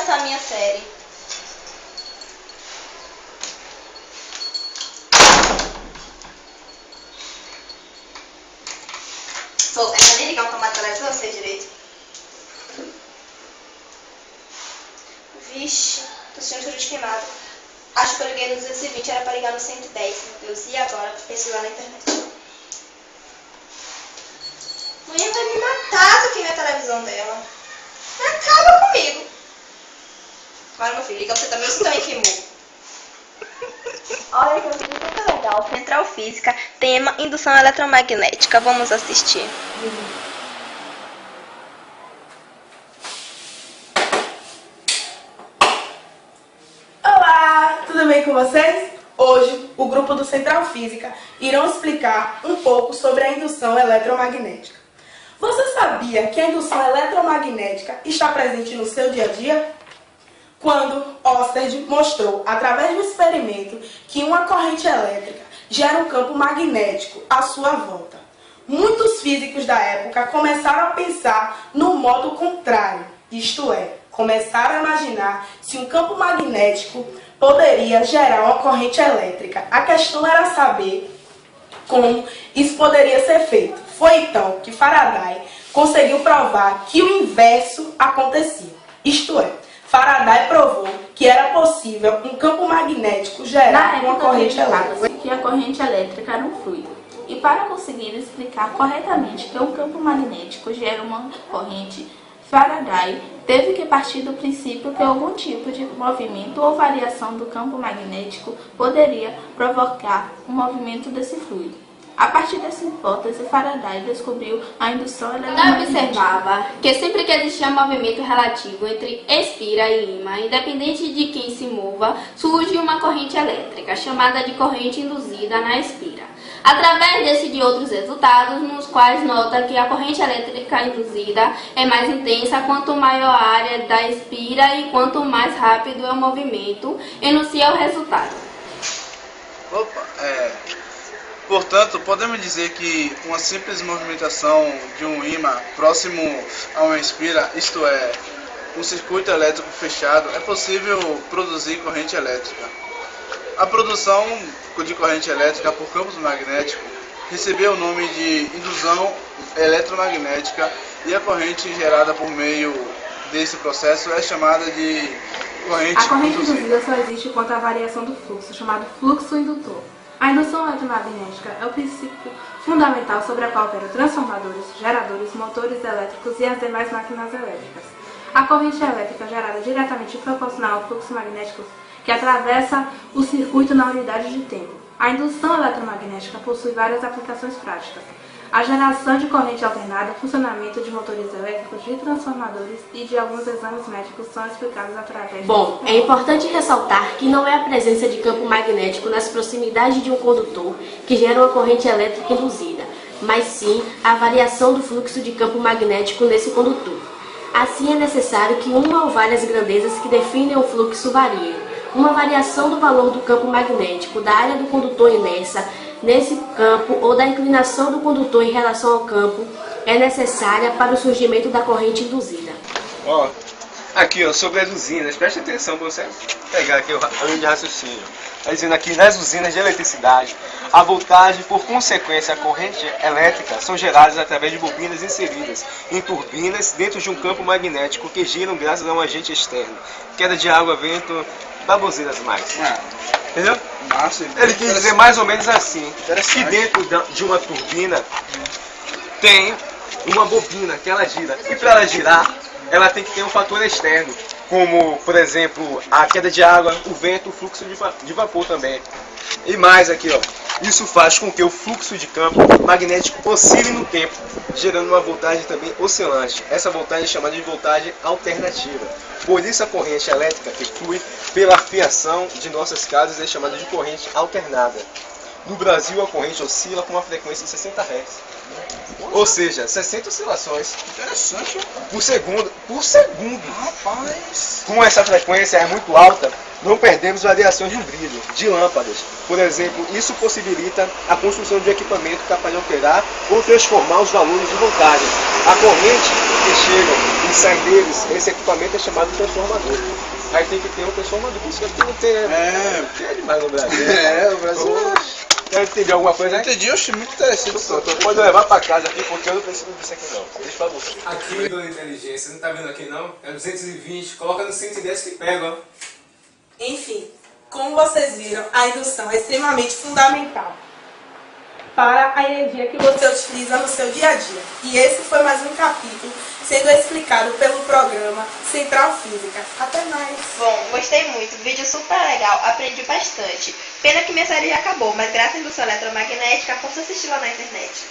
começar a minha série. Sou, ainda nem ligar o tomate para vocês direito. Vixe, tô sentindo cheiro de queimado. Acho que eu liguei no 220, era para ligar no 110, meu Deus. E agora? Pesquisar na internet. Mãe vai me matar se eu queimar a televisão dela. Acaba comigo. Agora, meu filho, liga você também, você também queimou. Olha que vídeo super legal. Central Física, tema indução eletromagnética. Vamos assistir. Olá, tudo bem com vocês? Hoje, o grupo do Central Física irão explicar um pouco sobre a indução eletromagnética. Você sabia que a indução eletromagnética está presente no seu dia a dia? Quando Oersted mostrou, através do experimento, que uma corrente elétrica gera um campo magnético à sua volta. Muitos físicos da época começaram a pensar no modo contrário, isto é, começaram a imaginar se um campo magnético poderia gerar uma corrente elétrica. A questão era saber como isso poderia ser feito. Foi então que Faraday conseguiu provar que o inverso acontecia, isto é, Faraday provou que era possível um campo magnético gerar uma corrente elétrica. Que a corrente elétrica era um fluido. E para conseguir explicar corretamente que um campo magnético gera uma corrente, Faraday teve que partir do princípio que algum tipo de movimento ou variação do campo magnético poderia provocar o movimento desse fluido. A partir dessa hipótese, Faraday descobriu a indução eletromagnética. Observava que sempre que existia movimento relativo entre espira e ímã, independente de quem se mova, surge uma corrente elétrica, chamada de corrente induzida na espira. Através desse e de outros resultados, nos quais nota que a corrente elétrica induzida é mais intensa quanto maior a área da espira e quanto mais rápido é o movimento, enuncia o resultado. Portanto, podemos dizer que uma simples movimentação de um ímã próximo a uma espira, isto é, um circuito elétrico fechado, é possível produzir corrente elétrica. A produção de corrente elétrica por campos magnéticos recebeu o nome de indução eletromagnética e a corrente gerada por meio desse processo é chamada de corrente induzida. A corrente induzida só existe quanto à variação do fluxo, chamado fluxo indutor. A indução eletromagnética é o princípio fundamental sobre a qual operam transformadores, geradores, motores elétricos e as demais máquinas elétricas. A corrente elétrica é gerada diretamente proporcional ao fluxo magnético que atravessa o circuito na unidade de tempo. A indução eletromagnética possui várias aplicações práticas. A geração de corrente alternada, funcionamento de motores elétricos, de transformadores e de alguns exames médicos são explicados através Bom, é importante ressaltar que não é a presença de campo magnético nas proximidades de um condutor que gera uma corrente elétrica induzida, mas sim a variação do fluxo de campo magnético nesse condutor. Assim é necessário que uma ou várias grandezas que definem o fluxo variem. Uma variação do valor do campo magnético, da área do condutor imersa nesse campo ou da inclinação do condutor em relação ao campo é necessária para o surgimento da corrente induzida. Aqui sobre as usinas, preste atenção para você pegar aqui a linha de raciocínio. Está dizendo aqui, nas usinas de eletricidade, a voltagem, por consequência, a corrente elétrica, são geradas através de bobinas inseridas em turbinas dentro de um campo magnético que giram graças a um agente externo. Queda de água, vento, baboseiras mais. Entendeu? Ele quis dizer mais ou menos assim, que dentro de uma turbina tem uma bobina que ela gira. E para ela girar, ela tem que ter um fator externo, como, por exemplo, a queda de água, o vento, o fluxo de vapor também. E mais aqui, ó. Isso faz com que o fluxo de campo magnético oscile no tempo, gerando uma voltagem também oscilante. Essa voltagem é chamada de voltagem alternativa. Por isso a corrente elétrica que flui pela fiação de nossas casas é chamada de corrente alternada. No Brasil a corrente oscila com uma frequência de 60 Hz. Ou seja, 60 oscilações por segundo. Rapaz! Como essa frequência é muito alta, não perdemos variações de brilho, de lâmpadas. Por exemplo, isso possibilita a construção de equipamento capaz de alterar ou transformar os valores de voltagem. A corrente que chega e sai deles, esse equipamento é chamado transformador. Aí tem que ter um transformador, por isso que aqui não tem, é demais no Brasil. O Brasil. Quer entender alguma coisa aí? Entendi, oxe, muito interessante. Então pode levar pra casa aqui, porque eu não preciso disso aqui não. Deixa pra você. Aqui, dona Inteligência, não tá vendo aqui não? É 220, coloca no 110 que pega, ó. Enfim, como vocês viram, a indução é extremamente fundamental para a energia que você utiliza no seu dia a dia. E esse foi mais um capítulo sendo explicado pelo programa Central Física. Até mais! Bom, gostei muito, vídeo super legal, aprendi bastante. Pena que minha série já acabou, mas graças à indução eletromagnética posso assistir lá na internet.